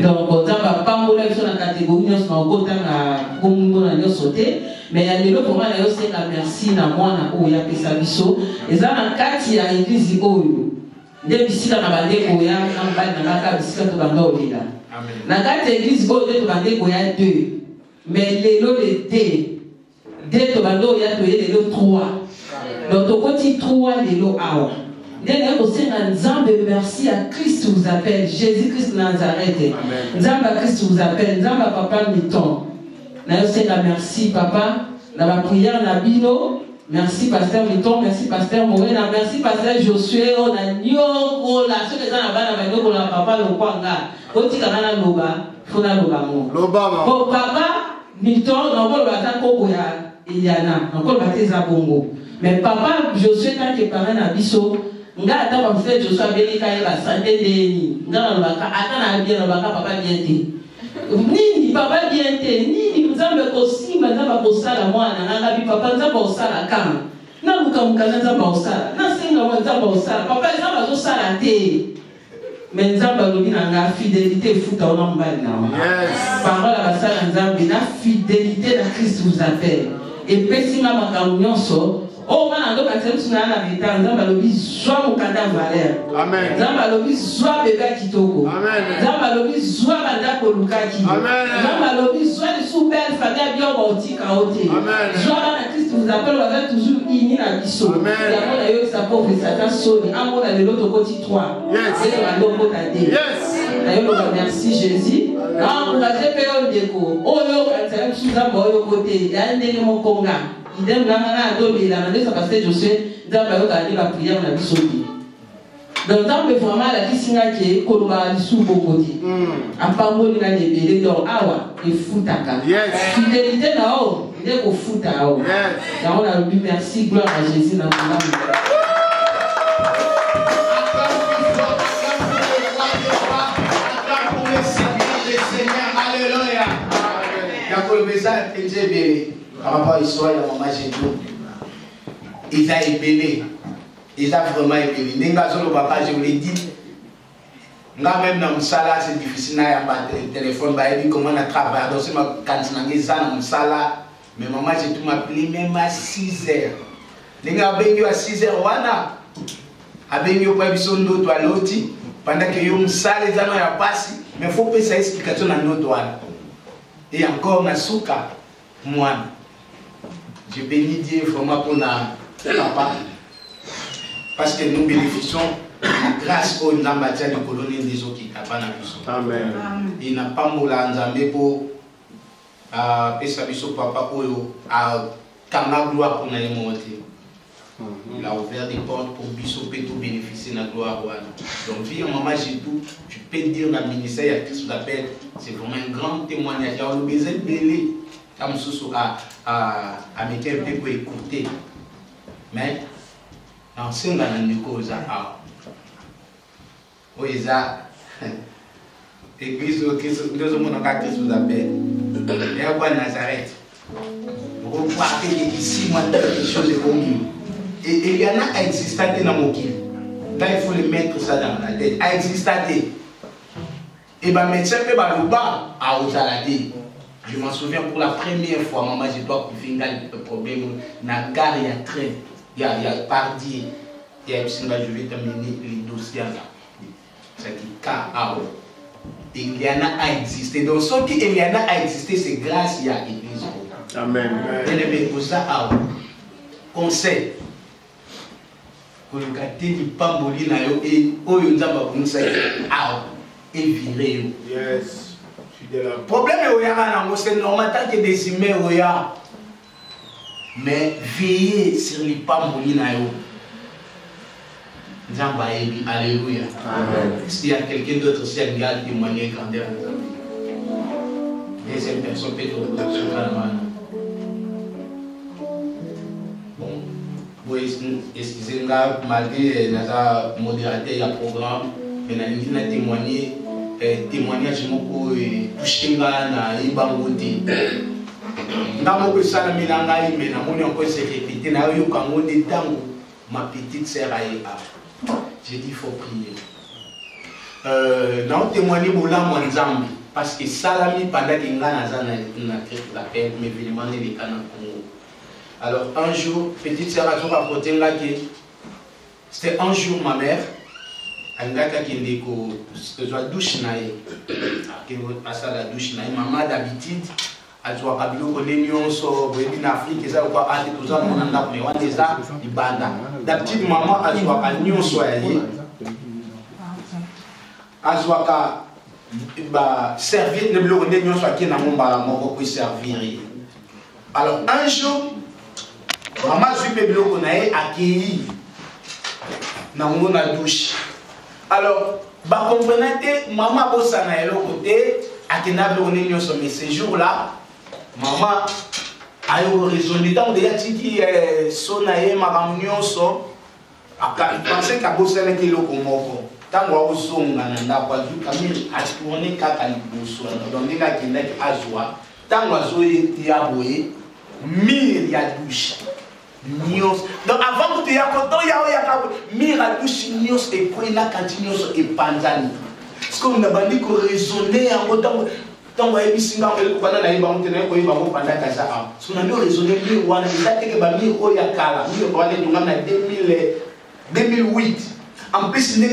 Donc, on a pas mal de choses dans la catégorie, nous sommes sauté. Mais il y a des gens qui ont merci à moi, il y a des gens et ça, dans le cas, il y a l'église qui des biscuits dans la bande, il y a un bal dans la biscuit de bande. Dans le cas de l'église, il y a deux. Mais les lots de deux de bande, il y a les lots trois. Donc, au côté trois, les lots à D'ailleurs, aussi, merci à Christ vous appelle. Jésus-Christ Nazareth. Nzamba Christ vous appelle. Nzamba Papa Miton. Merci Papa. Dans la prière, Nabino. Merci Pasteur Miton. Merci Pasteur Morena. Merci Pasteur Josué. On a Nyoko. La seule raison à la Papa Lokwanga. Oti Kanana Loba. Fona Loba. Bon, Papa Miton, on va le battre Koko Iliana. On va le battre Zabongo. Mais Papa Josué, tant que parrain Nabiso. Nga ata ba mfete Joshua belika eba santé deni nga na baka ata na bien na baka papa bien te nini papa bien te nini mzambe ko simba nzamba ko sala mwana nga bi papa nzamba ko sala kama na muka nzamba ko sala na senga mwana nzamba ko sala papa nzamba zo sala te mais nzamba lobi na nga fidélité futa ona mbali na yes parole ba sala nzambe na fidélité na Christ vous appelle et pesinga makambo nyonso. Oh, man, donc, quand tu es à l'habitat, nous allons soit mon canard valère. Amen. Nous allons soit bébé kitoko. Amen. Nous allons soit madame Kolukaki. Amen. Nous allons soit les sous-belles familles bien bauti kaoté. Amen. Soit la Christ vous appelle, vous avez toujours ini la biso. Amen. Et avant d'ailleurs, sa pauvre Satan sonne. Amour à l'autre côté 3. Yes. Et la loco tadé. Yes. D'ailleurs, merci Jésus. Ah, vous avez payé au déco. Oh, yo, quand tu es sous un boyo côté, il y a un délai mon conga. Il aime la main à dominer la main de sa pasteur Josué dans la prière on a sauté. Dans le temps vraiment la kissinga qui est koloma sous bokoti. A pas moli na débélé donc awa et futaka. Fidélité na o, il est au futa o. Là on a dit merci gloire à Jésus dans ton âme. Alléluia. Jacob Bessa était bien. Par rapport à l'histoire de maman Gédou, ils ont ébélé. Ils ont vraiment ébélé. Nenga solo papa, je vous l'ai dit. Là même dans le sala, c'est difficile. Il y a pas de téléphone. Il dit comment on a travaillé. Donc, quand je suis dans le sala, mais maman Gédou m'a appelé même à 6 heures. Nenga a béni à 6 heures. Wana a béni au pavillon d'eau à l'auti. Pendant que yo sala, les amis a passé. Mais il faut payer sa explication dans nos douanes. Et encore, on a souka. Moi. Je bénis Dieu vraiment pour notre papa. Parce que nous bénéficions grâce au Nambatian de colonie des eaux qui tapent dans la Amen. Il n'a pas moula nzambe pour Pesabiso papa à Kama gloire pour nous monter. Il a ouvert des portes pour Bissot et tout bénéficier de la gloire. Donc, vie en maman, j'ai tout. Tu peux dire dans le ministère, il Christ vous appelle. C'est vraiment un grand témoignage. Il y a le besoin de belé. Comme Soussou à mettre un peu pour écouter. Mais, dans ce cas-là, nous avons l'église de Christ vous appelle. Il y a quoi Nazareth? Vous voyez ici, moi, des choses évoluent. Et il y en a à exister dans mon kil. Là, il faut le mettre ça dans la tête. À exister. Et bien, médecin peut pas le bas à Osalade. Je m'en souviens pour la première fois, maman, je dois finir le problème. Dans la gare, il y a train. Il y a parti. Il y a je vais terminer les dossiers là. C'est qui KAO. Il y en a à exister. Donc, ce qui il y en a à exister, c'est grâce à l'église. Amen. Et le pour ça, conseil. Pour le gâter du pamboli na yo et oyo nzamba kunsa et virer. Yes. Le problème est c'est normal tant que des humains mais veillez sur les pamboli na yo. Nzamba ebi alléluia. Amen. S'il y a quelqu'un d'autre qui a témoigné grandeur. Deuxième personne peut-être excusez-moi, malgré notre modérateur, il y a un programme, mais il a témoigné, témoignage qui touché dans les bangotés. Nous ça, mais nous encore se répéter, ma petite sœur a j'ai dit il faut prier. Non, témoigner pour la Mwanzambi. Parce que Salami, pendant qu'il y a la paix, mais évidemment, il est en Congo. Alors, un jour, petite sœur a raconté c'était un jour, ma mère, elle a dit que la douche, la douche, maman d'habitude, elle a dit que les lions sont en Afrique, et ça, on a dit que ça, on a dit que ça, d'habitude, maman, elle a dit que les lions sont Azwaka servir ne bloque ne nyon soit qui na momba moko pour servir. Alors un jour maman zupe bloque nae accueilli na ngona douche. Alors ba comprenez maman bossa na elo côté akena bloque ne nyon so mais ce jour là maman ayo raisonner tant de yatiki sonae maram nyon so aka penser ka bossa na kilo komoko. Tango uzonga na ndakwa du kamili atuone kaka libuso donc ndika kindaki azwa tango azoye yaboye mire ya douche nios donc avant que tu ya koto ya ka mire ya douche nios et quoi na continuos et panzani parce qu'on a bandi ko raisonner en tango ebisinga ko bana na iba mutene ko iba ko panda kaza a so na ndio raisonner mire wana ndake ba mire o ya kala mire ko wale tunga na 2008. En plus, il y a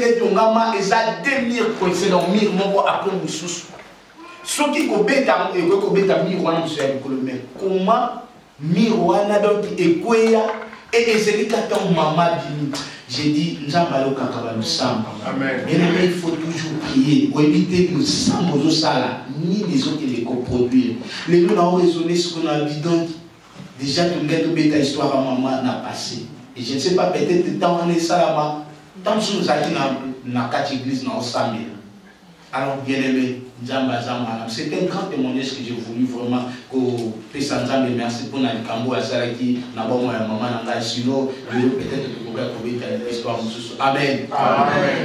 2000 points, c'est donc 1000 mots après nous sous. Ce qui est bêta, et que miroir, comment miroir donc et quoi et c'est quand maman dit, j'ai dit, nous allons nous sommes. Mais il faut toujours prier pour éviter que nous sommes aux salas, ni les autres qui les coproduisent. Les gens ont raisonné ce qu'on a dit donc. Déjà, tout le bêta histoire à maman n'a passé. Et je ne sais pas, peut-être tant on est ça tant que nous avons dans quatre églises, dans Osamé. Alors, bien aimé, c'est un grand témoignage que j'ai voulu vraiment que Pessanzam et merci pour notre cambo à Saraki, Nabamo et Maman Nanga, sinon, peut-être que vous pouvez trouver une histoire. Amen.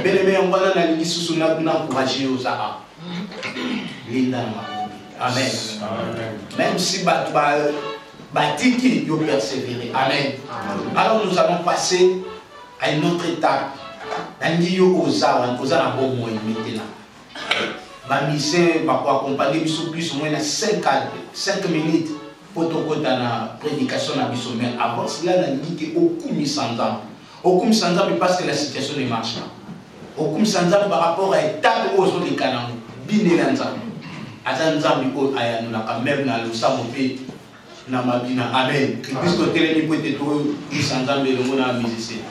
Bien aimé, on va dans l'église sous son encourager aux Arabes. Linda. Amen. Même si Batiki, vous persévérer. Amen. Alors, nous allons passer à une autre étape. Nandiyo oza na bon moyen maintenant. Ma mission va accompagner plus ou moins 5 minutes pour te na prédication na biso mais avant cela na dit que aucun sanzam. Aucun sanzam parce que la situation ne marche pas. Aucun sanzam par rapport à étape aux autres canaux. Bine nzam. Azanzam ko ayanu na même na lo samope na mabina. Amen. Puisque télé ni peut être tout sanzam le mona musicien.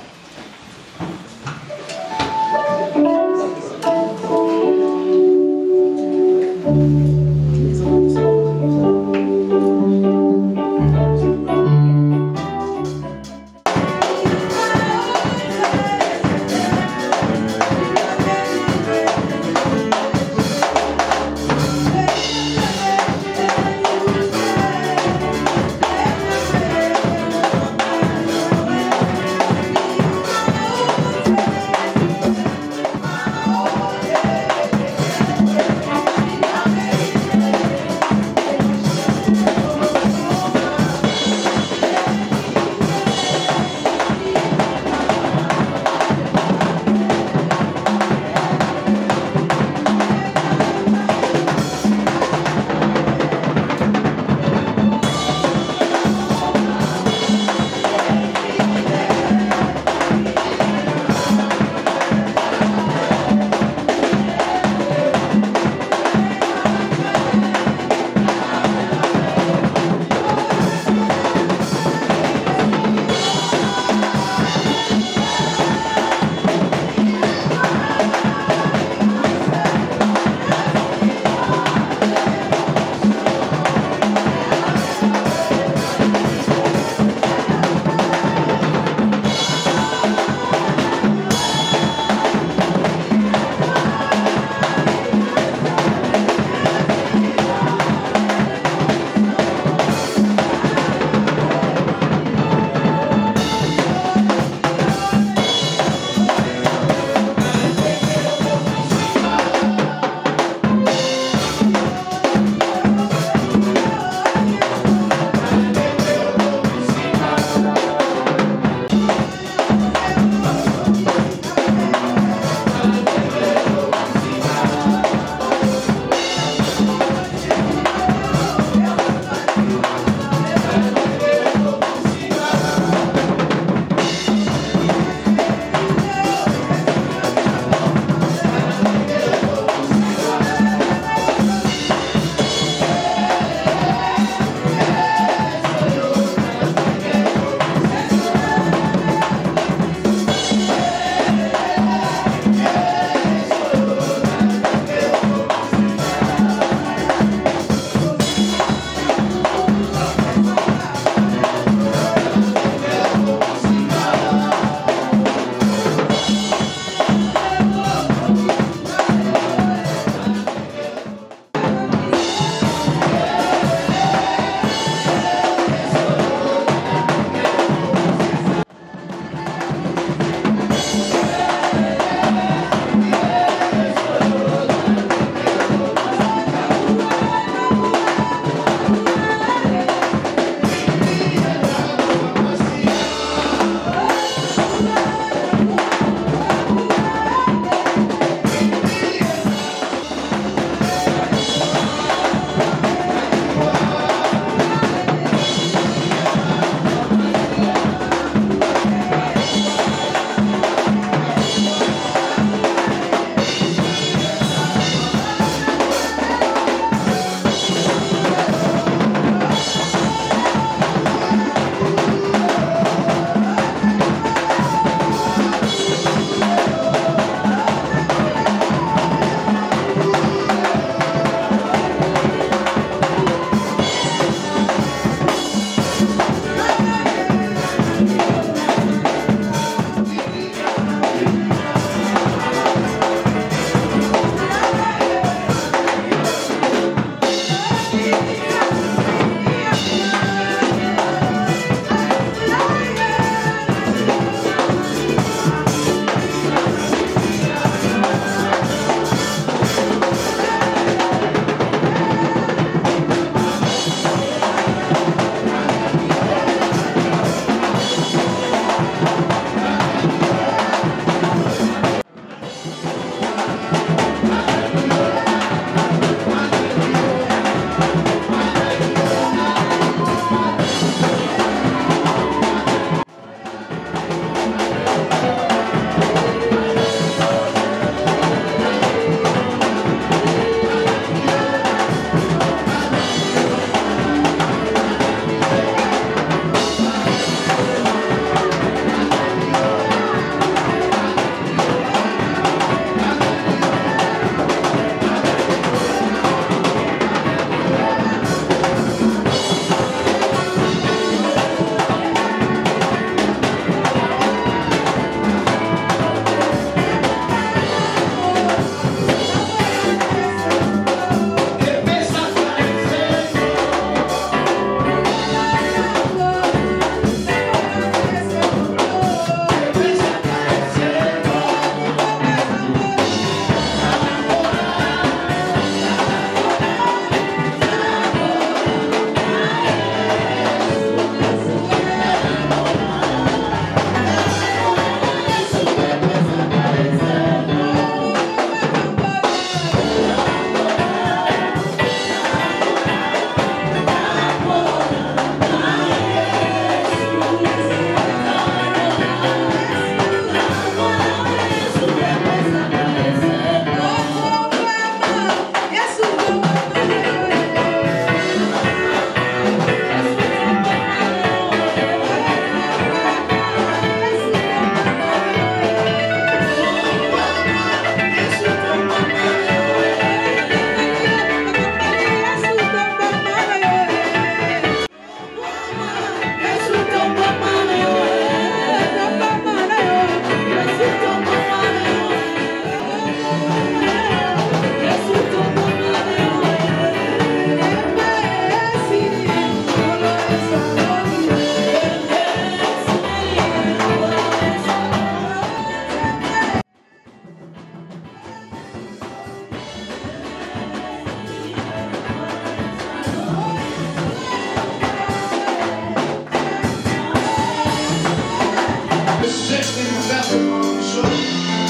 cesse de nous faire de grandes choses.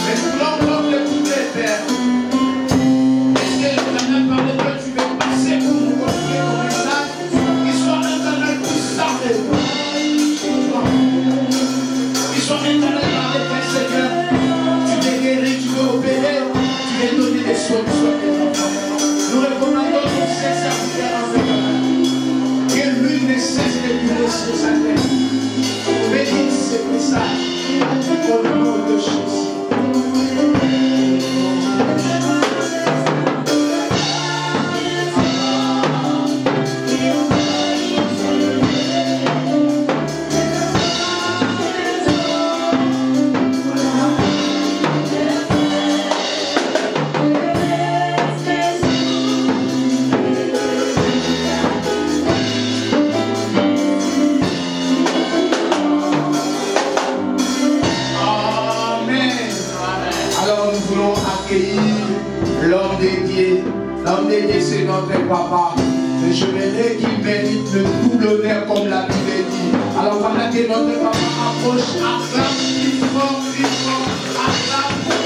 Mais nous voulons encore t'écouter, Père. Est-ce que on a même parlé que tu veux passer pour nous construire ton message qui soit éternel puissant de toi. Qui soit éternel par les Père Seigneur. Tu t'es guéri, tu veux opérer, tu veux donner des solutions à tes enfants. Nous recommandons tous ces serviteurs en fait. Que lui ne cesse de briller sur sa tête. Bénis ce message au nom de Jésus. L'homme dédié, c'est notre papa. Mais je verrai qu'il mérite le double honneur comme la Bible dit. Alors pendant que notre papa approche, acclame plus fort, acclame.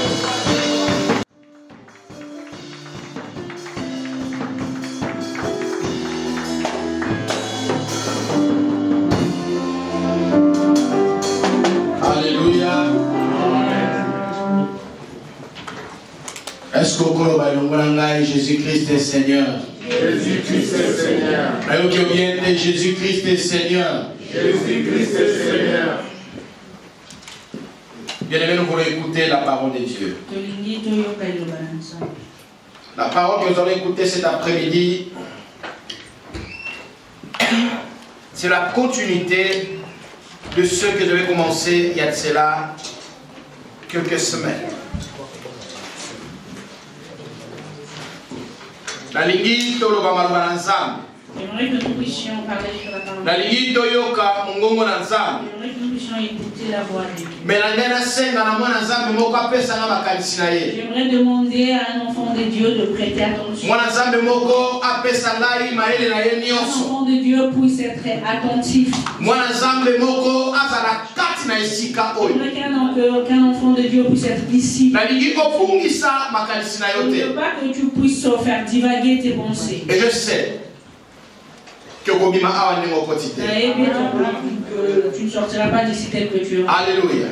Alléluia. Est-ce qu'on peut Jésus-Christ est Seigneur? Jésus-Christ est Seigneur. Jésus-Christ est Seigneur. Jésus-Christ est Seigneur. Bien-aimés, nous voulons écouter la parole de Dieu. La parole que nous allons écouter cet après-midi, c'est la continuité de ce que j'avais commencé il y a de cela quelques semaines. La lingui toloba malwa na nzambe. J'aimerais que nous puissions parler sur la parole. La lingui toyoka mungongo na nzambe. J'aimerais que nous puissions écouter la voix de Dieu. Mais la ngana senga na mwana nzambe moko apesa na makanisi na ye. J'aimerais demander à un enfant de Dieu de prêter attention. Mwana nzambe moko apesa ngai maele na ye Un nyonso. enfant de Dieu puisse être attentif. Mwana nzambe moko azala kati na esika oyo. J'aimerais qu'un enfant de Dieu puisse être ici. Na lingi ofungisa makanisi na yo Je ne te. veux pas que tu puisses faire divaguer tes pensées. Et je sais que kobima awa ni moko tite. Et bien que tu ne sortiras pas d'ici tel que tu es. Alléluia.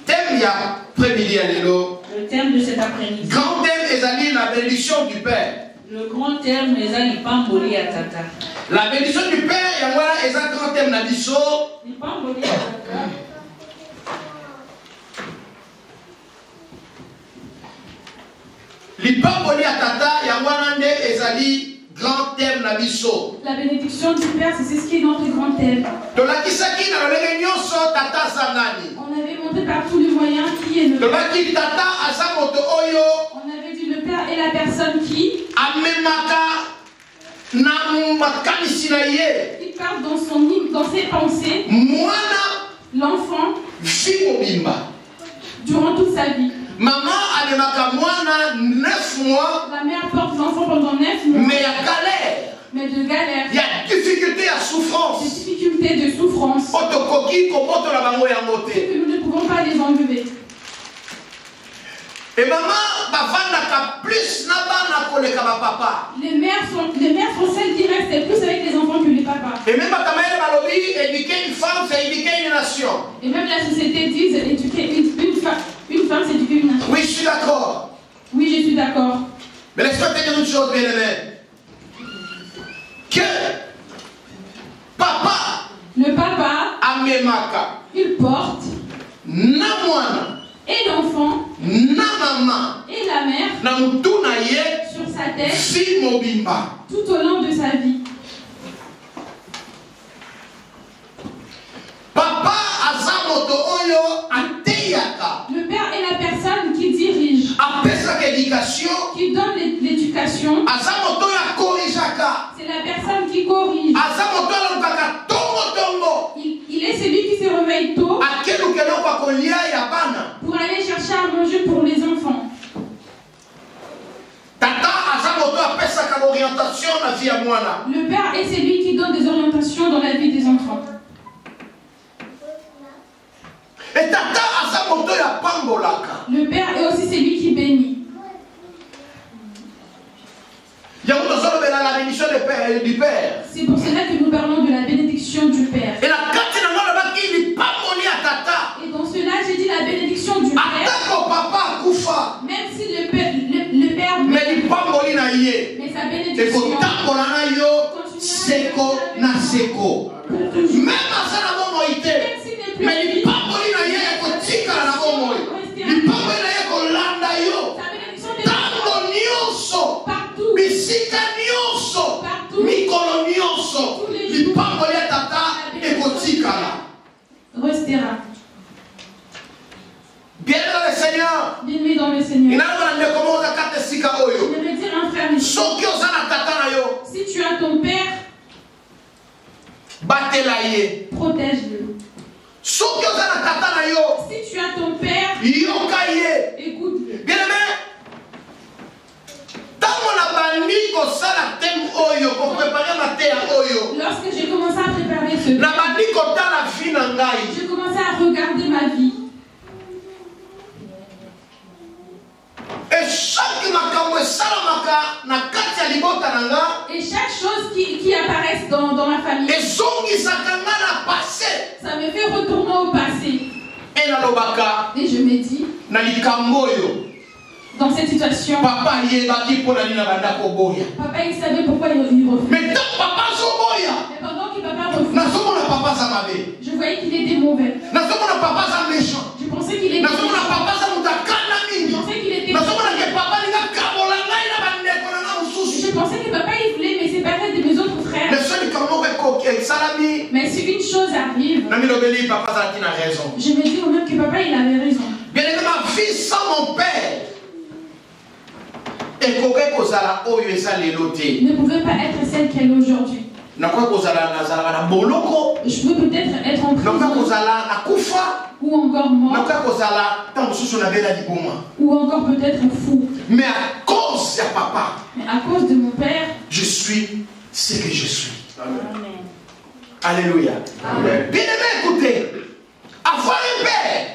Thème ya après-midi alelo. Le thème de cet après-midi. Grand thème ezali la bénédiction du Père. Le grand thème les alipamboli à tata. La bénédiction du Père yangwana eza grand thème na biso. Lipamboli à tata. Lipamboli à tata yangwana nde ezali grand thème na biso. La bénédiction du Père, c'est ce qui est notre grand thème. Tolakisaki na lolenge nyonso tata zangani. On avait montré par tous les moyens qui est le Père. Tolaki tata aza moto oyo. On avait dit le Père est la personne qui Amemaka na makanisi na ye. il parle dans ses pensées, Mwana l'enfant, Simobimba. durant toute sa vie. Maman amemaka mwana 9 mois. La mère porte l'enfant pendant 9 mois, Mais il y a galère. mais de galère, Il y a difficulté à des souffrance. difficultés, de souffrance, Otokoki komoto la bango yango te. que nous ne pouvons pas les enlever. Et maman bavandaka plus na bana koleka ba papa. Les mères sont celles qui restent plus avec les enfants que les papas. Et même Bakamele balobi éduquer une femme c'est éduquer une nation. Et même la société dit éduquer une femme, c'est éduquer une nation. Oui, je suis d'accord. Oui, je suis d'accord. Mais laisse-moi te dire une chose, bien aimé. Que papa Le papa, amemaka il porte, na mwana et l'enfant, na maman et la mère na mutu na ye sur sa tête si mobimba. tout au long de sa vie. Papa aza moto oyo ateyaka. Le père est la personne qui dirige, Apesaka éducation. qui donne l'éducation. Aza moto oyo akorijaka. C'est la personne qui corrige. Aza moto alukaka tongo tongo. Il est celui qui se réveille tôt Akelukelo kwa kolia ya bana. pour aller chercher à manger pour les enfants. Tata aza moto apesaka orientation na vie ya mwana. Le père est celui qui donne des orientations dans la vie des enfants. tata asa moto ya pambolaka. Le père est aussi celui qui bénit. La bénédiction du père. C'est pour cela que nous parlons de la bénédiction du père. Et la carte Et dans cela, j'ai dit la bénédiction du père. Même si le père mais sa bénédiction restera. Bien dans le Seigneur. Bien dans le Seigneur. Je vais dire un frère. Si tu as ton père, protège-le. Si tu as ton père, écoute-le. Bien-aimé, lorsque j'ai commencé à préparer ce thème, j'ai commencé à regarder ma vie. Et chaque chose qui apparaît dans ma famille, ça me fait retourner au passé. Et je me dis, dans cette situation, papa il savait pourquoi il refusait. Mais tant papa mais pendant que papa refusait, je voyais qu'il était mauvais. Je pensais qu'il était méchant. Je pensais que papa il voulait me séparer de mes autres frères. Mais si une chose arrive, je me dis au même que papa il avait raison. Bien aimé, ma vie sans mon père ne pouvait pas être celle qu'elle est aujourd'hui. Je peux peut-être être en prison, ou encore mort, ou encore peut-être fou. Mais à cause de papa, mais à cause de mon père, je suis ce que je suis. Amen. Alléluia. Amen. Bien aimé, écoutez, avoir un père,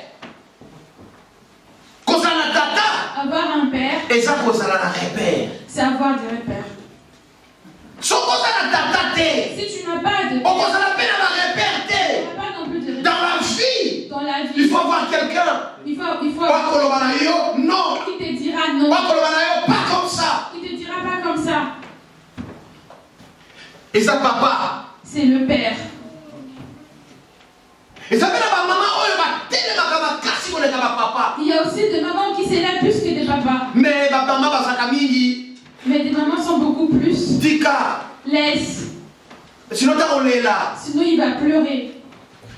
avoir un père, c'est avoir des repères. Si tu n'as pas de père, dans la vie, il faut avoir quelqu'un il faut non, qui te dira non, pas comme ça. qui te dira pas comme ça. Et ça, papa, c'est le père. Et ça fait la maman, il y a aussi des mamans qui s'élèvent plus que des papas. Mais des mamans sont beaucoup plus. Tika. Laisse. Sinon il va pleurer.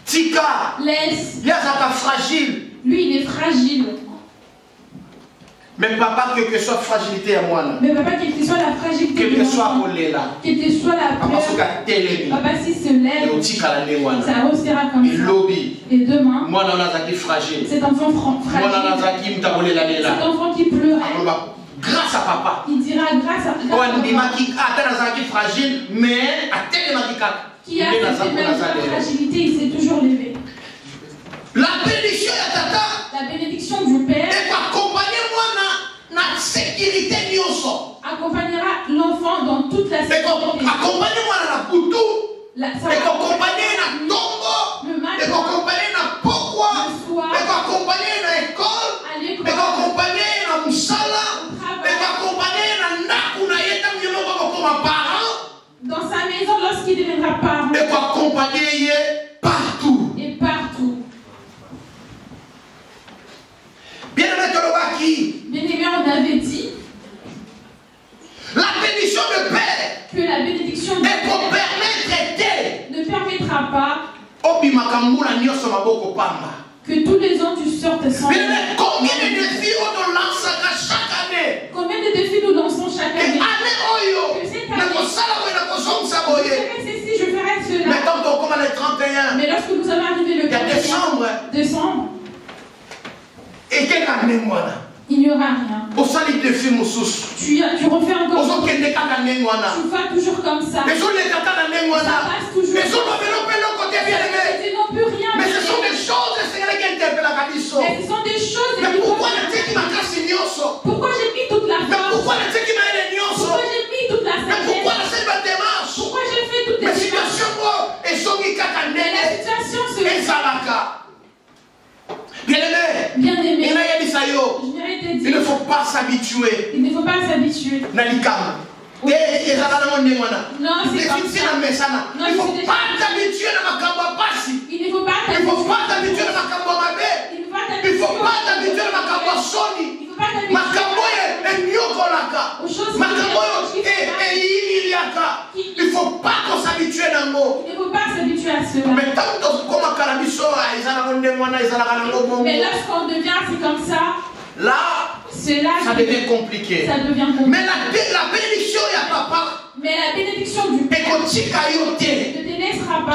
Tika. Laisse. Il est fragile. Lui, il est fragile. Mais papa, quelle que soit la fragilité à moi. Mais papa, quelle que soit la fragilité, quelle que soit la peur, papa, s'il se lève, ça restera comme ça. Et demain, cet enfant fragile, cet enfant qui pleure, grâce à papa, il dira grâce à papa, fragile, mais qui a cette même fragilité, il s'est toujours levé. La bénédiction de tata, la bénédiction du père, accompagnera l'enfant dans toute la sécurité. Dans sa maison lorsqu'il deviendra parent. Et pour accompagner partout. Et partout. Bien aimé, on avait dit la bénédiction de Père que la bénédiction de Père ne permettra pas que tous les ans tu sortes sans. Bien aimé, combien de défis on lance chaque année? Combien de défis nous lançons chaque année? Et année je ferai cela. Mais quand on commence le 31, mais lorsque nous allons arriver le 31 décembre, et quelle année moi là? Il n'y aura rien. Tu refais encore. Tu fais toujours comme ça. Ça passe toujours. Mais ce sont des choses, Seigneur, qui interpellent la Il ne faut pas s'habituer. Il ne faut pas s'habituer. Non, c'est pas Non, il ne faut pas t'habituer à ma Il ne faut pas il ne faut pas t'habituer à ma il ne faut pas t'habituer à ma soni. Il ne faut pas qu'on s'habitue à Il ne faut pas s'habituer à cela. Mais lorsqu'on devient c'est comme ça, là, ça devient compliqué. Mais la bénédiction, il y a papa. Mais la bénédiction du Père ne te laissera pas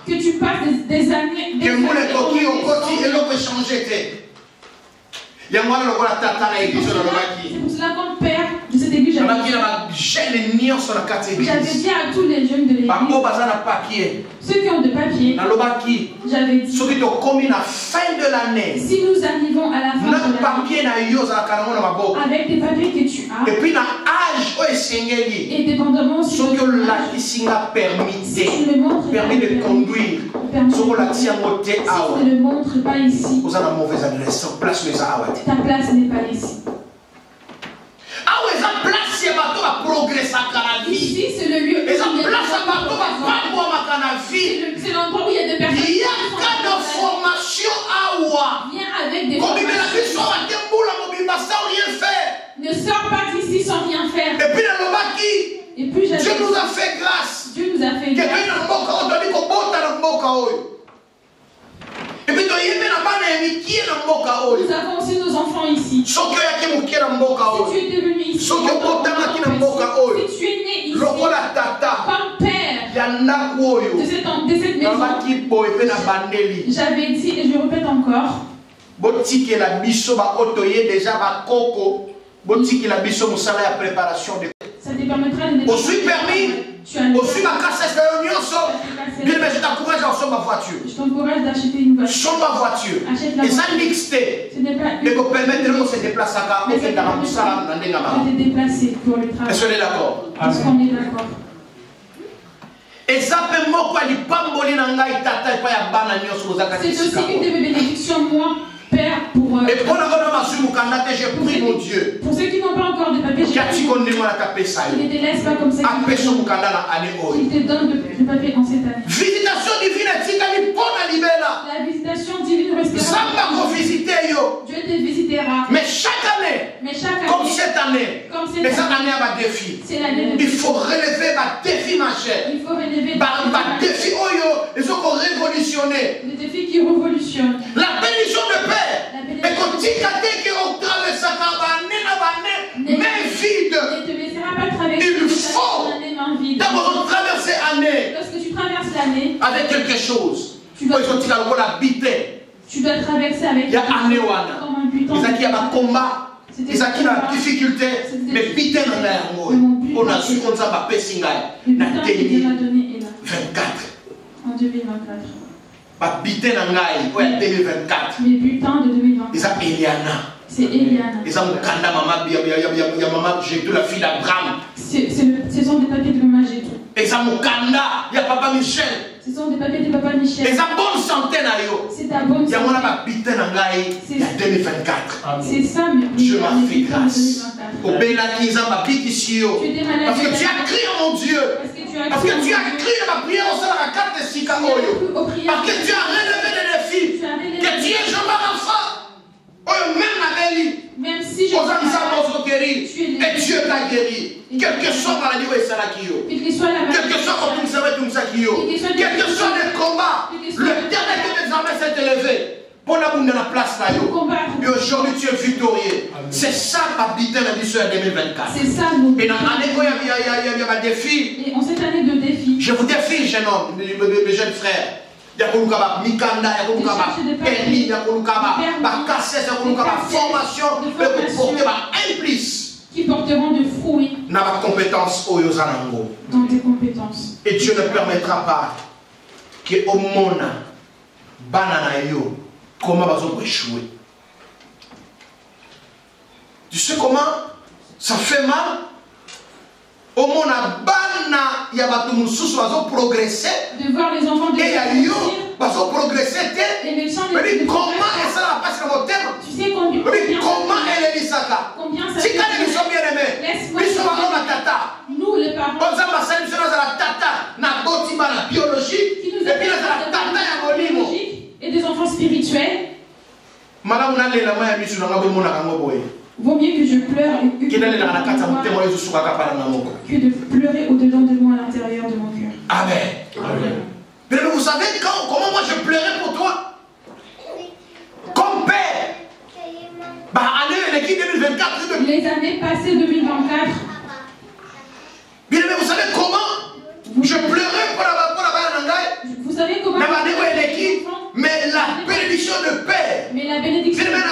que tu passes des années. C'est pour cela qu'on perd de cette église. J'avais dit à tous les jeunes de l'église, ceux qui ont de papier, j'avais dit, si nous arrivons à la fin de l'année avec des papiers que tu as, et dépendamment si tu ne le montres permis de conduire, si tu ne le montres pas ici, ta place n'est pas ici. Ici, c'est le lieu où c'est l'endroit où il y a des personnes qui viennent avec des formations. Ne sors pas d'ici sans rien faire. Et puis Dieu nous a fait grâce. Dieu nous a fait grâce. Nous avons aussi nos enfants ici. Si tu es devenu ici, si tu es né ici, comme père de cette maison, j'avais dit et je répète encore, ça te permettra de mais je t'encourage à acheter ma voiture. Je t'encourage d'acheter une voiture. Sois ma voiture. Achète la voiture. Ce n'est pas une voiture. De se déplacer pour le travail. Est-ce qu'on est d'accord? Est-ce qu'on est d'accord? C'est aussi une de mes bénédictions, moi, Père, pour... Et pour j'ai pris mon Dieu. Pour ceux qui n'ont pas encore de papier, il ne te laisse pas comme ça. Il te donne le papier en cette année. Visitation divine, la visitation divine restera. Dieu te visitera. Mais chaque année, comme cette année, c'est l'année de... Il faut relever ma défi, ma chère. Il faut relever ma défi, il faut qu'on révolutionne. Le défi qui révolutionne. La bénédiction de Père. Et quand tu traverses mais vide, il faut d'abord traverser l'année. Lorsque tu traverses l'année avec quelque chose, tu dois traverser avec il y a un il y a un combat. Il y a une difficulté, mais putain, on a su qu'on s'en va passer. Le butin que Dieu m'a donné est là. 24. En 2024. Ma butin en 2024. Les butins de 2024. C'est Eliana. C'est Eliana. Ils ont Kanda maman, il y a maman Jétus, la fille d'Abraham. Ce sont des papiers de maman Jétus. Ils ont Kanda, il y a papa Michel. Ce sont des papiers de papa Michel. Ils ont bonne santé c'est ta bonne santé. Il y a mon butin en 2024. C'est ça, mais Dieu m'a fait grâce. Au Bénaki, ils ont ma bite ici. Parce que tu as crié mon Dieu. Parce que tu as crié ma prière au sein de la carte de Sikaoyo. Parce que tu as relevé des défis. Que tu es jamais enfant. Même si je et Dieu t'a guéri. Quel que soit la maladie, quel que soit le combat, le dernier examen s'est élevé. Pour la place là. Et aujourd'hui tu es victorieux. C'est ça habiter la mission en 2024. C'est ça. Et dans l'année où il y a un défi. Et en cette année de défi. Je vous défie, jeune homme, mes jeunes frères. Il y a Mikanda, il y a permis, il y a formation, qui porteront de fruits dans tes compétences. Et Dieu ne permettra pas que au monde, comment va échouer. Tu sais comment ça fait mal? Au monde, il y a des progresser. De voir les enfants de progresser. Et les gens comment ça va passer Tu sais combien ça nous les parents qui nous biologiques et des enfants spirituels. Vaut mieux que je pleure que de pleurer au-dedans de moi à l'intérieur de mon cœur. Amen. Mais vous savez comment moi je pleurais pour toi? Comme père. Les années passées 2024. Bien aimé, vous savez comment je pleurais pour la vous savez comment mais la bénédiction de père. Mais la bénédiction de père.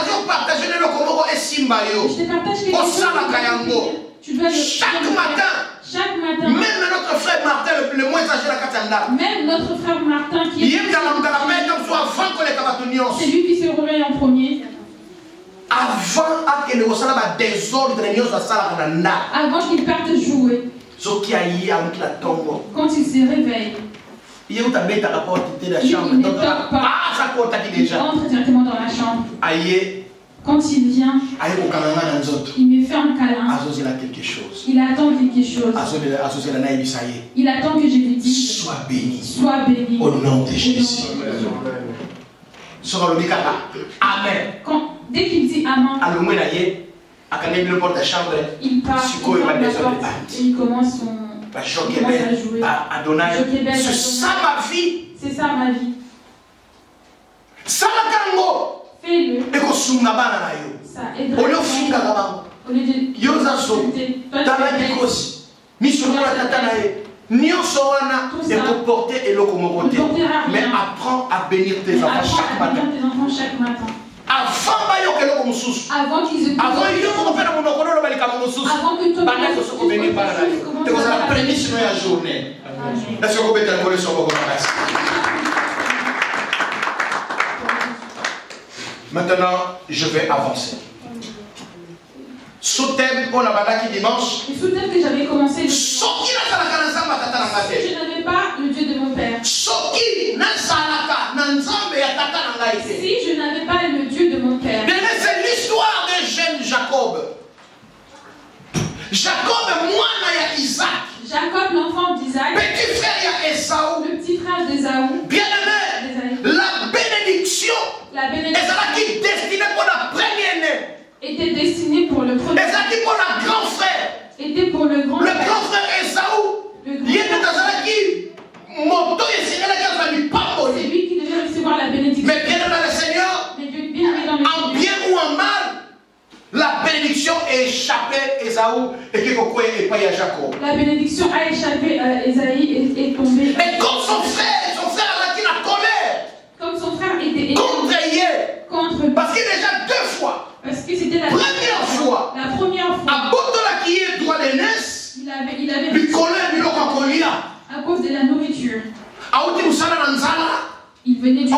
Tu dois chaque matin. Même notre frère Martin, le moins âgé de la Katanda. Même notre frère Martin qui est c'est lui qui se réveille en premier. Avant qu'il parte jouer. Quand il se réveille. Il ne dort pas. Il entre directement dans la chambre. Quand il vient, il me fait un câlin. Il attend quelque chose. Il attend que je lui dise sois béni. Au nom de Jésus. Amen. Dès qu'il dit Amen, il part, il commence son. À jouer. C'est ça ma vie. C'est ça ma vie. Fais-le. Ça aidera. Au lieu de mais apprends à bénir tes enfants chaque matin. Avant qu'ils se avant que maintenant, je vais avancer. Sous-thème pour la balade dimanche. Le sous-thème que j'avais commencé. Je n'avais pas le Dieu de mon père. Si je n'avais pas le Dieu de mon père. C'est l'histoire des jeunes Jacob. Jacob, moi, Isaac. Jacob, l'enfant d'Isaac. Petit frère Esaü. Le petit frère d'Esaü. Bien aimé. La bénédiction. Est qui est destinée pour la première-née. Était destiné pour le premier. Était pour le grand frère. Était pour le grand frère. Le grand frère Esaü. C'est lui qui devait recevoir la bénédiction. Mais bien dans le Seigneur, en bien ou en mal, la bénédiction est échappée à Esaü et qui est pas à Jacob. La bénédiction a échappé à Esaü et est tombée. Et comme son frère a qui la colère. Comme son frère était contre lui. Parce qu'il déjà deux fois. Parce que c'était la première fois. La première fois. À Botola qui est droit de naissance. Il avait lui colère lui à cause de la nourriture. Il venait du il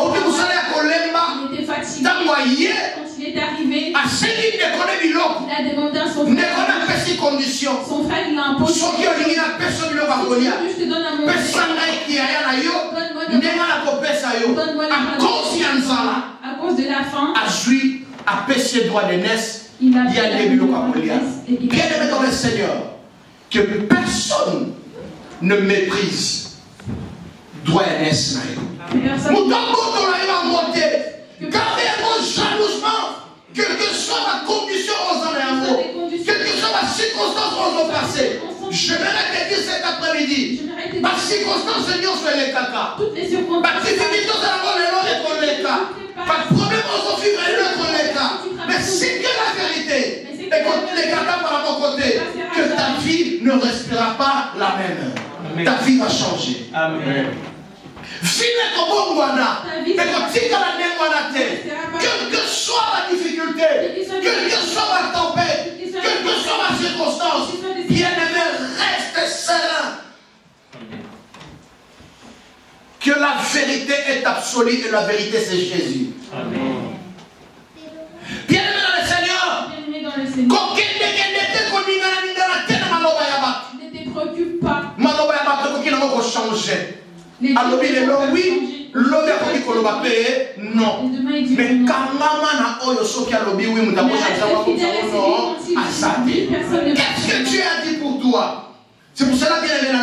était fatigué. Quand il est arrivé, il a demandé à son frère. Son frère il l'a imposé. Je te donne à mon frère. Donne-moi à cause de la faim. Il a bien aimé dans le Seigneur que personne ne méprise droit et naissance. Gardez jalousement, quelle que soit la condition aux amours, quelle que soit la circonstance aux passé. Je vais te dire cet après-midi, par circonstance, Seigneur, sur les caca. Par difficulté, c'est les cas. Par problème, on s'en fiche, les cas. Mais c'est que la vérité. Et quand les caca par mon côté, que ta vie ne respirera pas la même. Ta vie va changer. Amen. Quelle que soit la difficulté, quelle que soit la tempête, quelle que soit la circonstance, bien-aimé, reste serein. Que la vérité est absolue et la vérité c'est Jésus. Amen. Bien-aimé dans le Seigneur, ne te préoccupe pas. Oui, L'homme a dit koloba pe non. Mais quand maman na oyo soki a lobi oui muta kocha zawa non asate. Qu'est-ce que Dieu a dit pour toi? C'est pour cela qu'il est là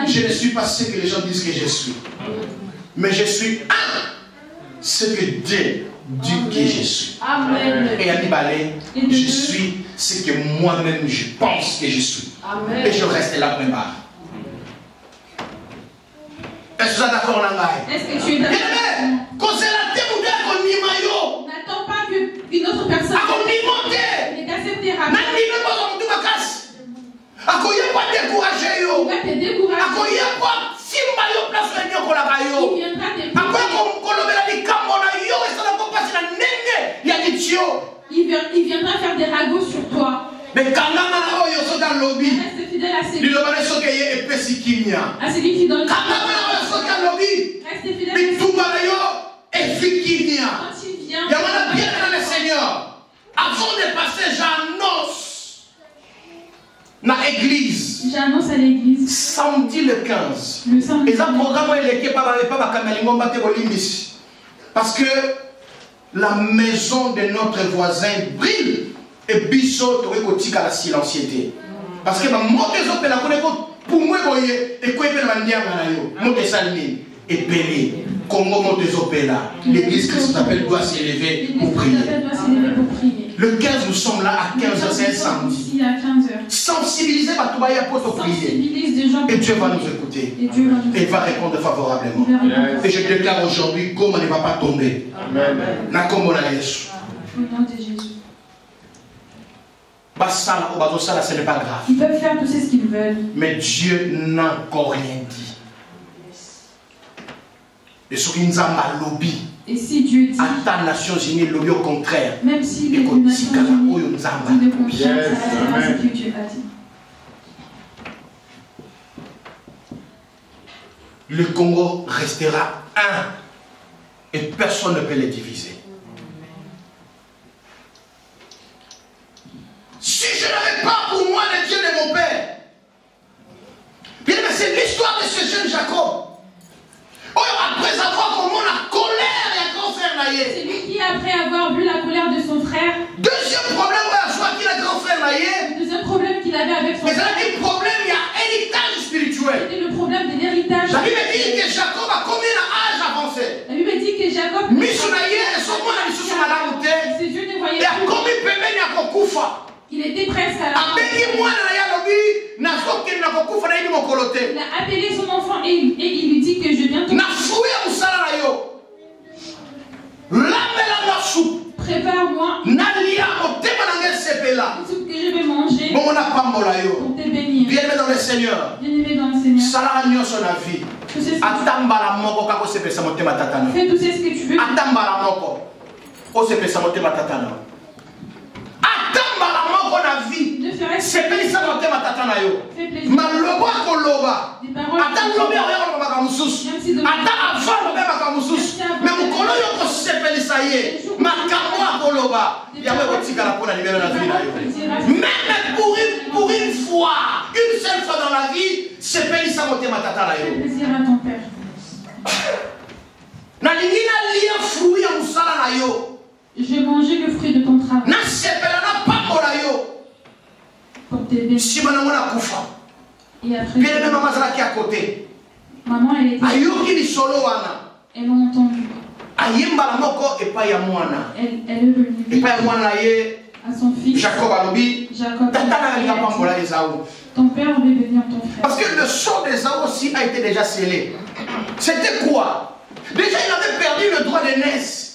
je ne suis pas ce que les gens disent que je suis. Mais je suis ce que Dieu dit que je suis. Amen. Et à Nibalé, je suis ce que moi-même je pense que je suis. Amen. Et je reste là pour moi. Est-ce que tu es d'accord? Est-ce que tu es d'accord? N'attends pas qu'une autre personne t'accepte. Il va te décourager. Il viendra faire des ragots sur toi. Mais quand reste fidèle à celui qui donne. Reste fidèle à celui qui vient. Bien Seigneur, avant de passer, j'annonce na église. J'annonce à l'église. Samedi le 15. Le samedi. Et ça programme est parce que la maison de notre voisin brille et biso torekotika la silenciété. Parce que ma moto ezopela ko pour moi boye et ko epela mandianga na yo. Moto salmi et pelé. Congo moto ezopela. L'église Christ s'appelle doit s'élever pour prier. Le 15 nous sommes là à 15h, c'est un samedi. Sensibiliser Batoubaïa pour te prier. Et Dieu va nous écouter. Et il va répondre favorablement. Et je déclare aujourd'hui, Goma ne va pas tomber. Amen. Au nom de Jésus. Ce n'est pas grave. Ils peuvent faire tout ce qu'ils veulent. Mais Dieu n'a encore rien dit. Et si Dieu dit, à Nations Unies, lobby au contraire. même si les Nations Unies disent le contraire, ça reste ce que Dieu a dit. Le Congo restera un et personne ne peut les diviser. Si je n'avais pas pour moi le Dieu de mon père, bien c'est l'histoire de ce jeune Jacob. Après avoir comment la colère et un grand frère naïe. C'est lui qui, après avoir vu la colère de son frère. Deuxième problème, soit qu'il a grand frère naïe. Le deuxième problème qu'il avait avec son frère. Mais c'est un problème, il y a héritage spirituel. C'était le problème de l'héritage. La Bible dit que Jacob a combien d'âge avancé? La Bible dit que Jacob. Ses yeux ne voyaient plus. Il était presque à la mort. Il a appelé son enfant et il lui dit que je viens te prépare-moi une soupe que je vais manger pour te bénir. Bien-aimé dans le Seigneur. Bien-aimé dans le Seigneur. Fais tout ce que tu veux. C'est pénissant dans tes matatana yo. Maloba koloba. Attends lobi ayo ba kamususu. Attends avant lobi ba kamususu. Mais mukolo yo ko se pénissa ye. Makamwa koloba. Yawe kotika la pona libérer la vie na yo. Même pour une fois, une seule fois dans la vie, c'est pénissant dans tes matatana yo. Plaisir à ton père. Na lingina lia fruit ya musala na yo. J'ai mangé le fruit de ton travail. Na sepela na pakola yo. Si maman a koufa, bien aimé maman qui à côté. Maman elle était. Ayoki ni solo wana. Elles l'ont entendu. Ayimba la moko et pas ya mwana. Elle est venue. Et pas ya mwana ye. À son fils. Jacob alobi. Jacob. Tata na pambola Esaü. Ton père veut venir ton frère. Parce que le sort d'Esaü aussi a été déjà scellé. C'était quoi? Déjà il avait perdu le droit d'aînesse.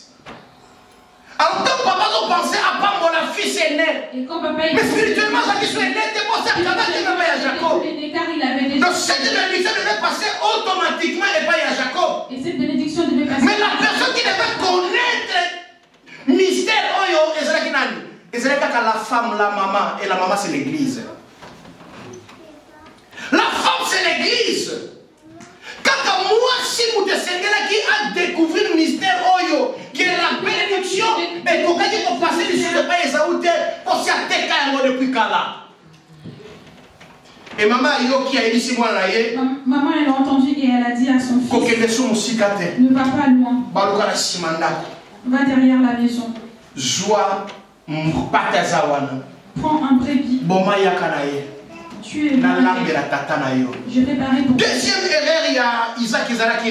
Alors quand papa pensait à Pambola, fils aîné. Mais spirituellement, ça qui soit aîné, t'es pensé à Jacob. Donc cette bénédiction devait passer automatiquement et pas à Jacob. Et cette bénédiction devait passer. Mais la personne qui devait connaître mystère, c'est la femme, la maman, et la maman c'est l'église. La femme c'est l'église. Quand moi, si vous descendez là qui a découvert le mystère Oyo, qui est la bénédiction, et qu'on a passer du sujet de Esaü, pour s'y attaquer depuis Kala. Et maman elle a entendu et elle a dit à son fils, ne va pas loin, va derrière la maison, prends un brebis, tu es je préparais pour deuxième erreur, il y a Isaac d'Isaac.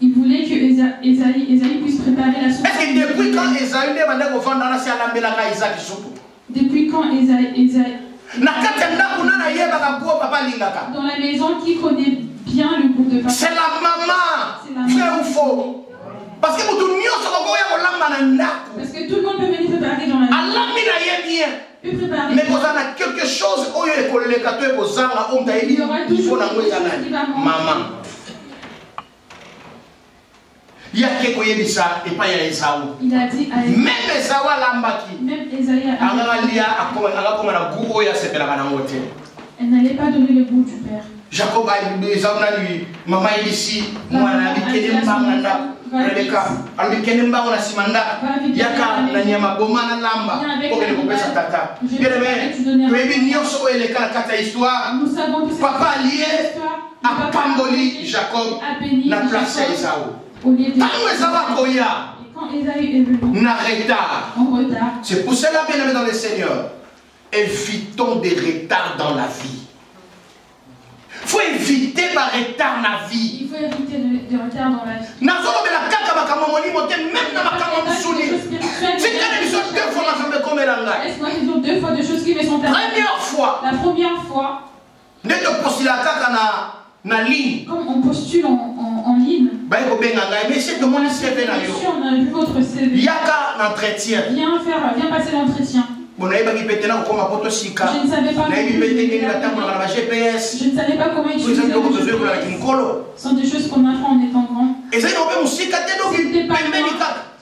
Il voulait que Esaïe puisse préparer la soupe. Est-ce que depuis quand Esaïe depuis quand dans la maison, qui connaît bien le goût de papa? C'est la maman. Vrai ou faux? Parce que tout le monde peut venir préparer dans la maison. Mais vous avez quelque chose où il y aura toujours maman. Il y a quelque chose et pas Esaü. Il a dit à même Esaü lambaki. Même Esaïe elle n'allait pas donner le goût du père. Jacob a dit maman ici, moi na bikene mbanganda. Rebecca, albikene mbangona simanda. Yaka na nyama bomana lamba. Pour que le couper sa tata. Bien aimé, tu es bien sur les kata histoire. Papa lié à Pamboli Jacob na place Esaü. Quand Esaïe est venu en retard, c'est pour cela, bien aimé dans le Seigneur, évitons des retards dans la vie. Il faut éviter des retards dans la vie. Il faut éviter des retards dans la vie. Est-ce qu'ils ont deux fois de choses qui me sont arrivées? La première fois, comme on postule en ligne, mais c'est tout le monde CV. on a vu votre CV. Viens passer l'entretien. Je ne savais pas comment utiliser le GPS. Ce sont des choses qu'on apprend en étant grand.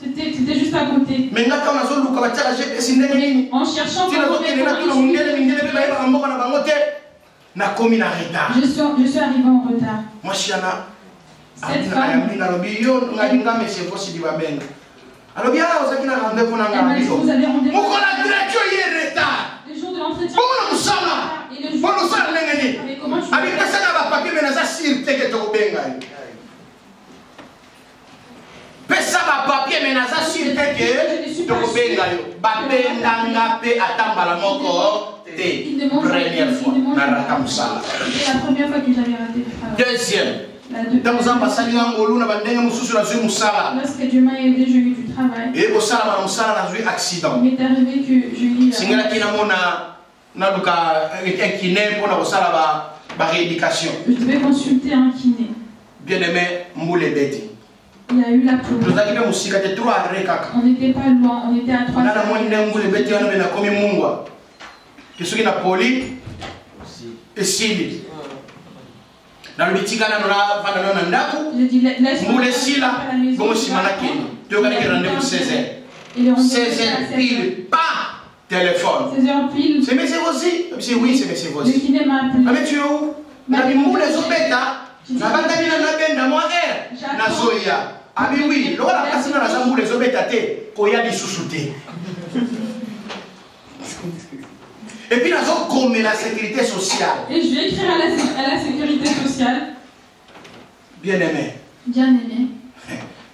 C'était juste à côté. Mais en cherchant comment utiliser, je suis arrivé en retard. Cette femme, alors bien, vous avez rendez-vous dans la maison. Vous avez rendez-vous. Le jour de l'entretien. Et le jour mais comment tu première fois que j'avais raté le travail. Deuxième. Lorsque Dieu m'a aidé, j'ai eu du travail. Il m'est arrivé que j'ai eu je devais consulter un kiné. Bien aimé, il y a eu la pluie. On n'était pas loin, on était à 3 dans le petit canal, on a dit laisse-moi laisser là, bon, si tu as rendez-vous 16h. 16h pile, pas téléphone. 16h pile. C'est mes aussi? Oui, c'est mes aussi. Le kiné m'a appelé. Ah, mais tu es où? Tu as dit moule les obéta. Tu n'as pas dit dans moi, Nazoya. Ah, mais oui, le roi la personne dans la moule les obéta, il y a des sous-soutés. Et puis, nous avons comme la sécurité sociale. Et je vais écrire à la sécurité sociale. Bien aimé. Bien aimé.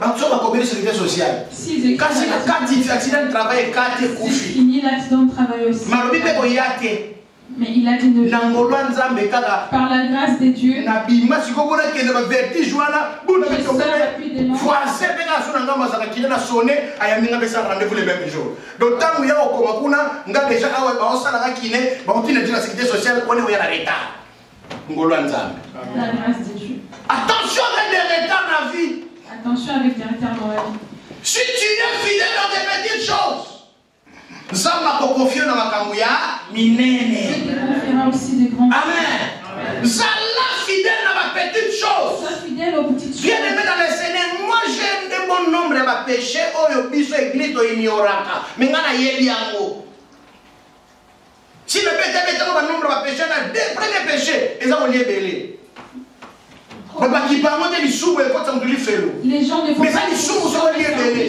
Donc, tu vas combien de sécurité sociale? Si, quand c'est l'accident de travail, c'est fini l'accident de travail aussi. Mais il a dit de par la grâce de Dieu. Je attention avec les retards dans la vie. Attention avec les retards dans la vie. Si tu es fidèle dans des petites choses, Zamba ko confier dans ma kamouya minene. Aussi des grands. Amen. Zala fidèle dans ma petite chose. Sois fidèle aux petites choses. Bien aimé dans le Seigneur, moi j'ai un bon nombre de péchés. Oh yo biso église to ignoraka. Mais ngana yeli yango. Si le péché est un nombre de péchés, les premiers péchés, ils ont lié belé. Les gens ne font pas. Mais ça, ils sont liés belé.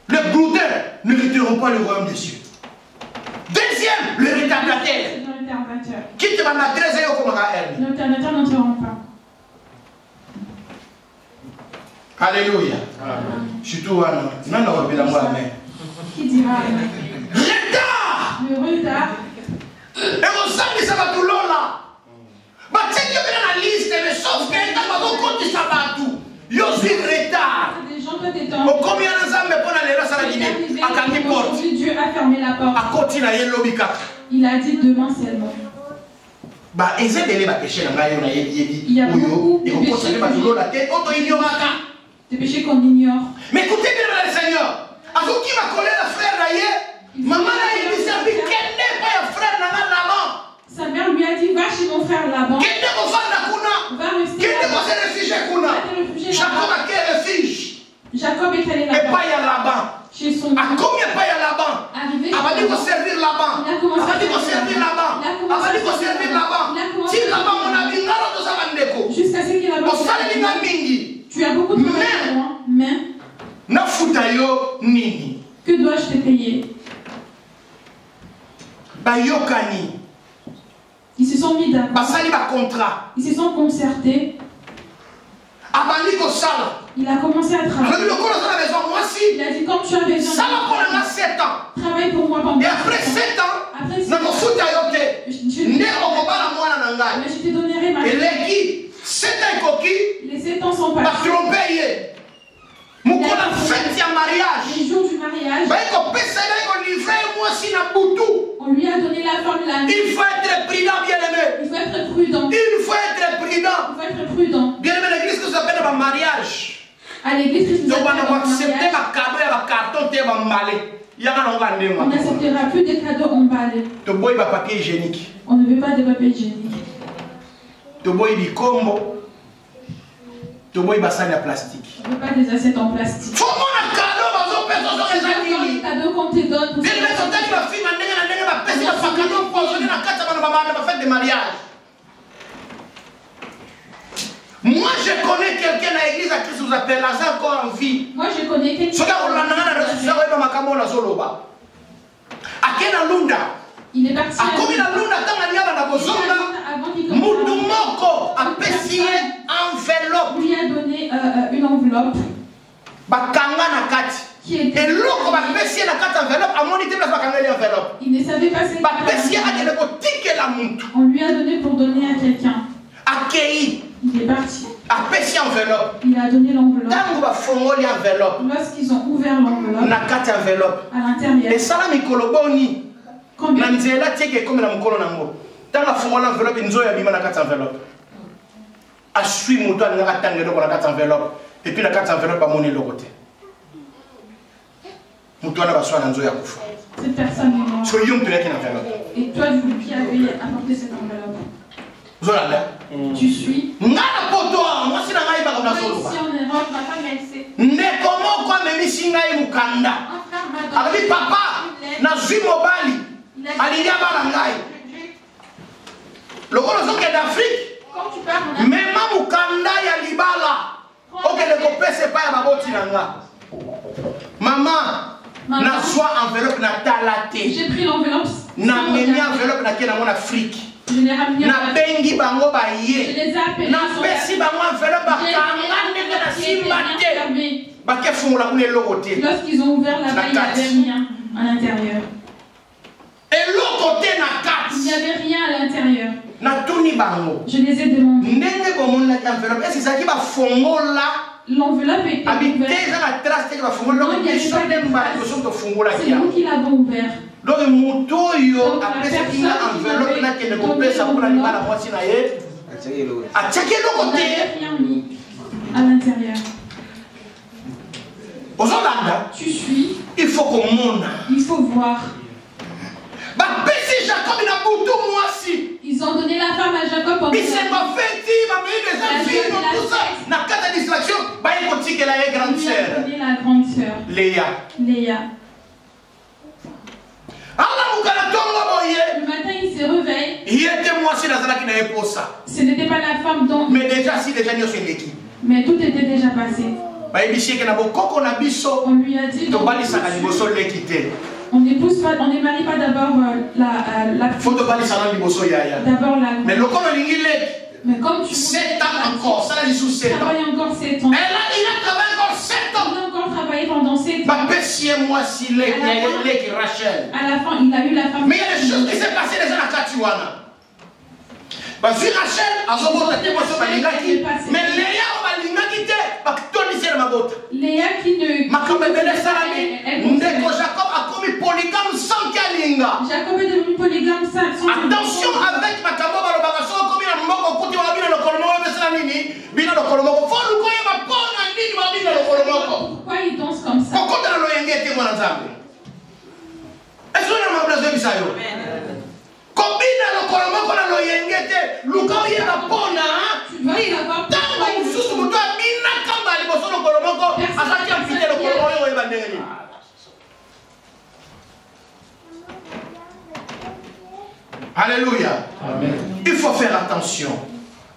Le gluten. n'hériteront pas le royaume des cieux. Deuxième, le retardateur. Qui te va m'adresser au comment elle? Le retardateur n'entreront pas. Alléluia. Surtout, non, non, amen. Qui dira retard? Le retard. Et vous savez, ça va tout long là. Mais tu sais que dans la liste, mais sauf que tu vas compter ça va tout. Yo suis retard. Au combien d'ensemble pour aller là, ça va dire à quand porte. Dieu a fermé la porte. À continuer à lobika. Il a dit demain seulement. Bah, et c'est des péchés là, il y a beaucoup de péchés qu'on ignore. Mais écoutez bien le Seigneur. À vous qui va coller la frère d'ailleurs, maman a dit qu'elle n'est pas un frère là-bas. Sa mère lui a dit va chez mon frère là-bas. Va rester là-bas. Jacob a quel refuge? Jacob est allé là-bas. Et pas y a là-bas. Chez son à combien pas y a là-bas? Arrivé. On va dire qu'on servir là-bas. On va dire qu'on servir là-bas. On va dire qu'on servir là-bas. Si là-bas on a dit jusqu'à ce qu'il a tu as beaucoup de travail, mais que dois-je te payer? Ils se sont mis d'accord. Ils se sont concertés. Il a commencé à travailler. Il a dit comme tu as besoin travaille pour moi pendant 7 ans. Et après 7 ans, je te donnerai ma vie. Les 7 ans sont passés. Les jours du mariage, on lui a donné la femme la nuit. Il faut être prudent, bien-aimé. Il faut être prudent. Il faut être prudent. Il faut être prudent. Bien-aimé, l'église que ça s'appelle un mariage. À l'église, on n'acceptera plus des cadeaux emballés. Papier hygiénique. On ne veut pas de papier hygiénique. Tu veux plastique. On ne veut pas des assiettes en plastique. Faut un cadeau, les cadeaux qu'on te donne. Moi je connais quelqu'un à l'église à Christ vous appelle Lazare encore en vie. Moi je connais quelqu'un. Il est parti. Lui a donné une enveloppe. Qui était il ne savait pas ce on lui a donné pour donner à quelqu'un. Il est parti. Il a donné l'enveloppe. Lorsqu'ils ont ouvert l'enveloppe, à l'intérieur, combien et puis la carte enveloppe à mon côté. cette personne est morte. Et toi, qui avais apporté cette enveloppe, tu suis. Si en Europe, ma femme elle sait. Papa, nazwi mobali. Alilia balangai. Le gros d'Afrique. Même mukanda ya libala. Ok, le copé c'est pas ya baboti nanga. Maman, na soit enveloppe na talaté. J'ai pris l'enveloppe. Na meni enveloppe na kena mon Afrique. Je l'ai ramené. Na bengi bango ba ye. Je les ai appelés. Na pesi bango enveloppe ba kanga ndenge na simbate. Ba ke fungula kule lokoté. Lorsqu'ils ont ouvert la baille, il n'y avait rien à l'intérieur. Et l'autre côté na carte. Il n'y avait rien à l'intérieur. Je les ai demandé. L'enveloppe était ouverte. C'est nous qui l'avons ouvert. Donc la personne qui avait rien mis à l'intérieur. Tu suis. Il faut qu'on monte. Il faut voir. Ils ont donné la femme à Jacob pour la grande sœur. Léa. Le matin, il se réveille. Ce n'était pas la femme dont. Mais déjà, si déjà nous sommes l'équipe. Mais tout était déjà passé. On lui a dit on n'épouse pas, on ne marie pas d'abord la mais comme tu 7 ans encore, ça l'a dit sous 7 ans. Travaille encore 7 ans. Il a travaillé encore 7 ans. Il a encore travaillé pendant 7 ans. Rachel. À la fin, il a eu la femme. Mais il y a des choses qui s'est passées déjà à Katiwana. Parce que Rachel, mais Léa, Léa qui ne. Jacob a commis polygame sans Kalinga. Jacob est devenu polygame sans. Attention avec ma camo balobagaso comme il a moko kuti wa bina lokolomo besela nini bina lokolomo fo luko ye mapona nini wa bina lokolomoko. Pourquoi il danse comme ça? Pourquoi dans le yengete mwana nzambe? Est-ce que on a besoin de ça yo? Combina lokolomoko na lo yengete luko ye mapona ni tango mususu muto bina kamba liboso lokolomoko asaki amfite lokolomo yo yeba ndenge. Alléluia. Amen. Il faut faire attention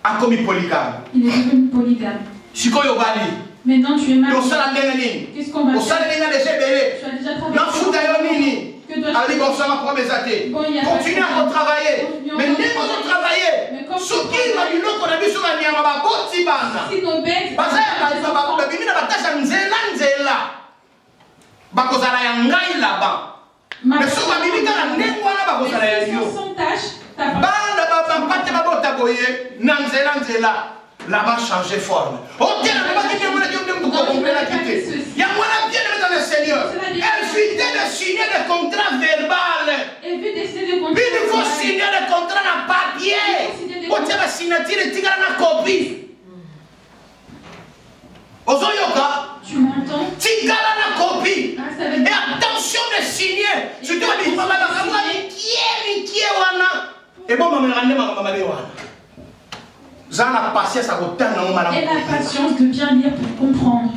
à commis polygame. Il est devenu polygame. Maintenant tu es marié. Qu'est-ce qu'on va faire? Tu as déjà travaillé. Continue à travailler. Mais nous devons travailler. Ce qui va nous qu'on a vu sur la niama, si nos bêtes mais ce que la Bible sans tâche, là-bas changer forme. Ok, il y a moins bien dans le Seigneur. Elle finit de signer des contrats verbaux. Il faut signer des contrats en papier. Pour dire la signature et tirer la copie. Ozoyoka, tu m'entends? Tigala la copie. Et attention de signer. Je te dis, maman, qui est wana. Et bon, maman, maman, la patience à votre temps. Et la patience de bien lire pour comprendre.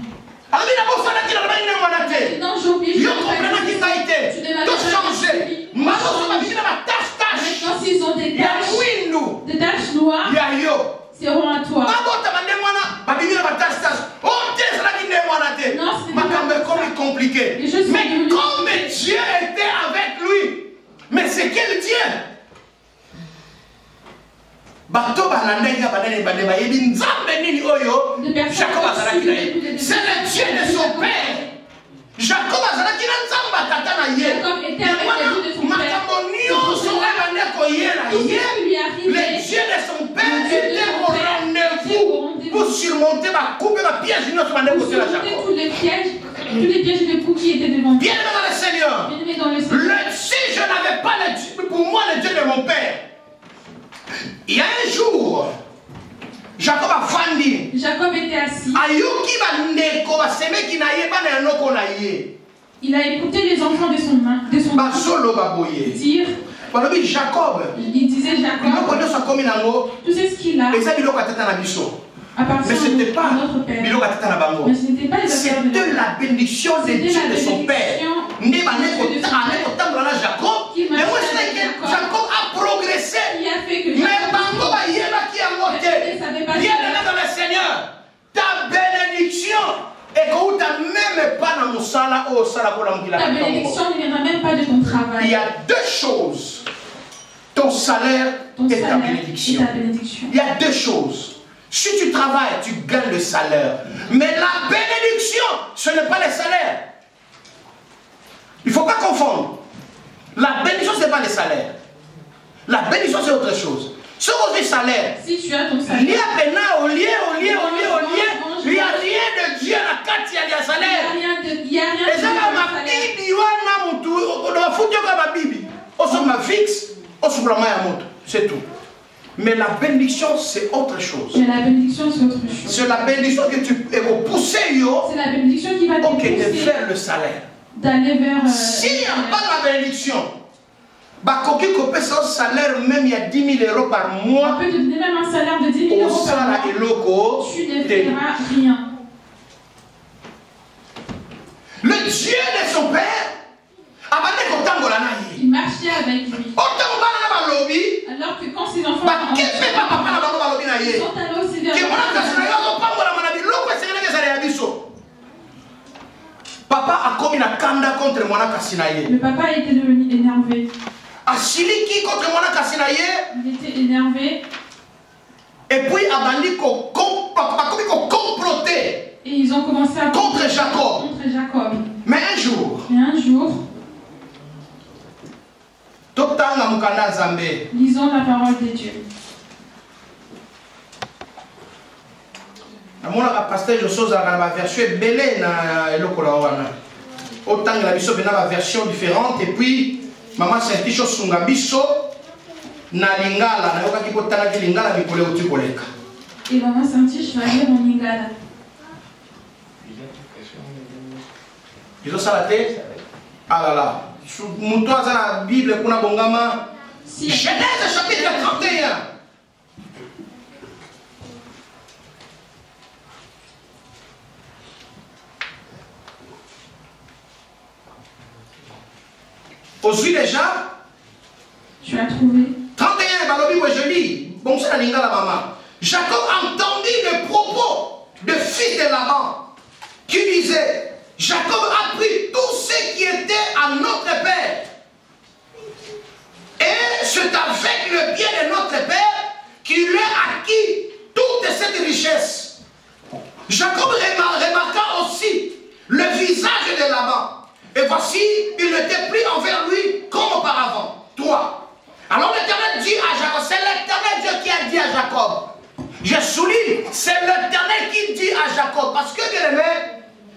Non, j'ai oublié. Maintenant, s'ils ont des taches noires, seront à toi. Compliqué. Mais comme Dieu était avec lui, mais c'est quel Dieu? C'est le Dieu de son père. Jacob azalaki na nzamba tata na ye. Le Dieu de son père était au rendez-vous pour surmonter ma coupe et ma piège. Tous les pièges de coups qui étaient devant. Bien dans le Seigneur. Si je n'avais pas le Dieu, pour moi le Dieu de mon père. Il y a un jour, Jacob a fandi. Jacob était assis. Il a écouté les enfants de son main, de son dire. Jacob. Il disait Jacob. Tout ce qu'il a. Mais ce n'était pas notre père. C'était la bénédiction de Dieu de son père. Jacob a progressé. Mais Bango qui a monté. Viens dans le Seigneur. Ta bénédiction. Et que tu n'as même pas dans mon salaire. Ta bénédiction ne viendra même pas de ton travail. Il y a deux choses. Ton salaire et ta bénédiction. Il y a deux choses. Si tu travailles, tu gagnes le salaire. Mais la bénédiction, ce n'est pas le salaire. Il ne faut pas confondre. La bénédiction, ce n'est pas le salaire. La bénédiction, c'est autre chose. Ce qu'on dit salaire, si tu as ton salaire, il y a rien de Dieu à la carte, il y a salaire. Il y a rien de salaire. C'est tout. Mais la bénédiction, c'est autre chose. C'est la bénédiction que tu es repoussé. C'est la bénédiction qui va te pousser de faire le salaire. D'aller vers. S'il n'y a pas la bénédiction, Bakoki Kopé son salaire, même il y a 10 000 € par mois. On peut te donner même un salaire de 10 000 € par mois. Tu ne feras rien. Le Dieu de son père, il marchait avec lui. Alors que quand ses enfants sont allés au Seigneur, Le papa était devenu énervé. Il était énervé. Et puis, et ils ont commencé à contre Jacob. Mais un jour, lisons la parole de Dieu. Pasteur Josso a version belé na eloko wana. Autant la biso bena version différente et puis maman senti cho sunga biso na lingala na yoka kipotana ki lingala bikole utikoleka. Et maman senti je vais lire mon lingala. Biso salate ah là là. Muto za na Bible kuna bongama Genèse chapitre 31. Aujourd'hui déjà, tu as trouvé 31, balobi moi je lis. Bon, c'est la linga la maman. Jacob entendit le propos de fils de Laban qui disait Jacob a pris tout ce qui était à notre père. Et c'est avec le bien de notre père qu'il a acquis toute cette richesse. Jacob remarqua aussi le visage de Laban. Et voici, il n'était plus envers lui comme auparavant. 3. Alors l'Éternel dit à Jacob, c'est l'Éternel Dieu qui a dit à Jacob. Je souligne, c'est l'Éternel qui dit à Jacob. Parce que, bien aimé,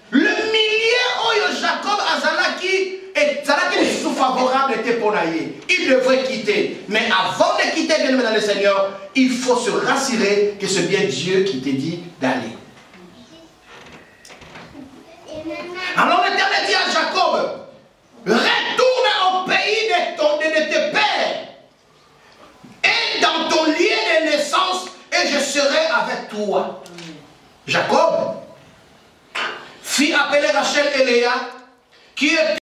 le millier où Jacob Azalaki et Zalaki est sous-favorable était pour naïe. Il devrait quitter. Mais avant de quitter, bien aimé dans le Seigneur, il faut se rassurer que c'est bien Dieu qui te dit d'aller. Alors l'Éternel dit à Jacob, retourne au pays de tes pères et dans ton lieu de naissance et je serai avec toi. Jacob fit appeler Rachel et Léa qui étaient